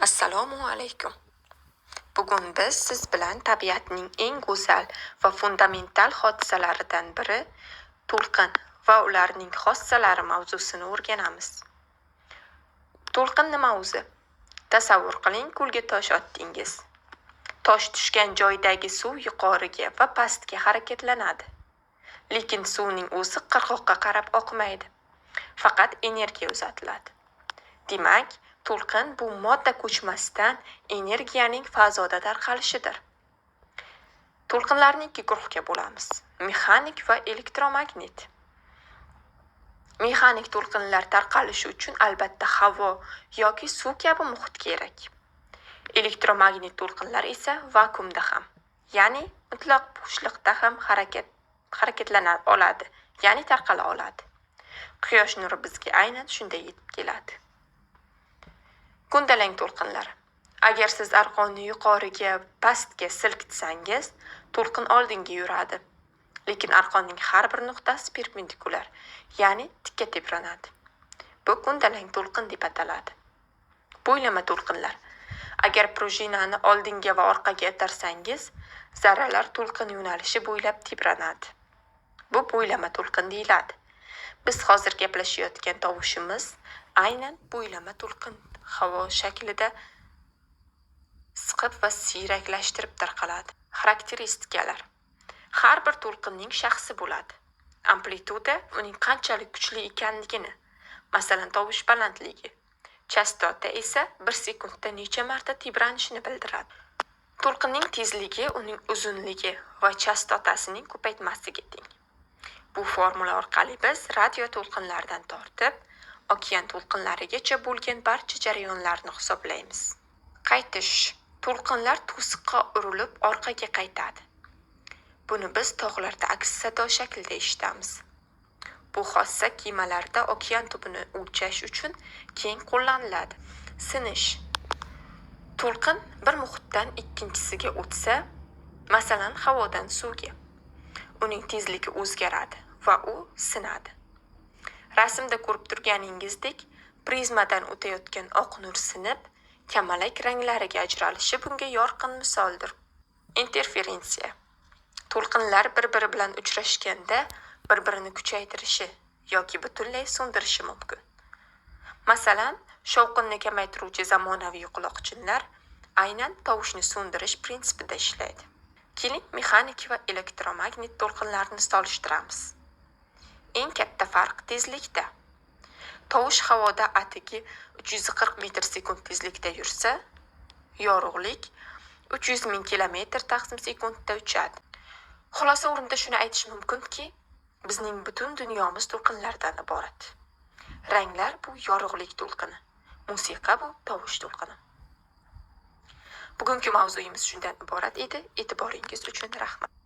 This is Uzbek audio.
Assalomu alaykum. Bugun biz siz bilan tabiatning eng go'zal va fundamental hodisalaridan biri to'lqin va ularning xossalari mavzusini o'rganamiz. To'lqin nima o'zi? Tasavvur qiling, ko'lga tosh otdingiz. Tosh tushgan joydagi suv yuqoriga va pastga harakatlanadi. Lekin suvning o'zi qirg'oqqa qarab oqmaydi. Faqat energiya uzatiladi. Demak, to'lqin bu modda ko'chmasidan energiyaning fazoda tarqalishidir. To'lqinlarni ikki guruhga bo'lamiz: mexanik va elektromagnet. Mexanik to'lqinlar tarqalishi uchun albatta havo yoki suv kabi muhit kerak. Elektromagnet to'lqinlar esa vakuumda ham, ya'ni mutlaq bo'shliqda ham harakatlana oladi, ya'ni tarqala oladi. Quyosh nuri bizga aynan shunday yetib keladi. Kundalang to'lqinlar. Agar siz arqonni yuqoriga, pastga silkitsangiz, to'lqin oldinga yuradi. Lekin arqonning har bir nuqtasi perpendikulyar, ya'ni tikka tebranadi. Bu kundalang to'lqin deb ataladi. Bo'ylama to'lqinlar. Agar prujinani oldinga va orqaga itarsangiz, zarralar to'lqin yo'nalishi bo'ylab tebranadi. Bu bo'ylama to'lqin deyiladi. Biz hozir gaplashayotgan tovushimiz aynan bo'ylama to'lqin havo shaklida siqib va siyraklashtirib tarqaladi. Xarakteristikalar. Har bir to'lqinning shaxsi bo'ladi. Amplituda uning qanchalik kuchli ekanligini, masalan, tovush balandligi, chastota esa 1 sekundda necha marta tebranishini bildiradi. To'lqinning tezligi uning uzunligi va chastotasining ko'paytmasiga teng. Bu formula orqali biz radio to'lqinlaridan tortib, okean to'lqinlarigacha bo'lgan barcha jarayonlarni hisoblaymiz. Qaytish. To'lqinlar to'siqqa urilib orqaga qaytadi. Buni biz tog'larda aks sado shaklida eshitamiz. Bu xossa kemalarda okean tubini o'lchash uchun keng qo'llaniladi. Sinish. To'lqin bir muhitdan ikkinchisiga o'tsa, masalan, havodan suvga, uning tezligi o'zgaradi va u sinadi. Rasmda ko'rib turganingizdek, prizmadan o'tayotgan oq nur sinib, kamalak ranglariga ajralishi bunga yorqin misoldir. Interferensiya. To'lqinlar bir-biri bilan uchrashganda bir-birini kuchaytirishi yoki butunlay so'ndirishi mumkin. Masalan, shovqinni kamaytiruvchi zamonaviy quloqchinlar aynan tovushni so'ndirish prinsipida ishlaydi. Keling, mexanik va elektromagnet to'lqinlarni solishtiramiz. Eng katta farq tezlikda. Tovush havoda atigi 340 metr sekund tezlikda yursa, yorug'lik 300 ming kilometr taqsim sekundda uchadi. Xulosa o'rinda shuni aytish mumkinki, bizning butun dunyomiz to'lqinlardan iborat. Ranglar bu yorug'lik to'lqini, musiqa bu tovush to'lqini. Bugungi mavzuyimiz shundan iborat edi. E'tiboringiz uchun rahmat.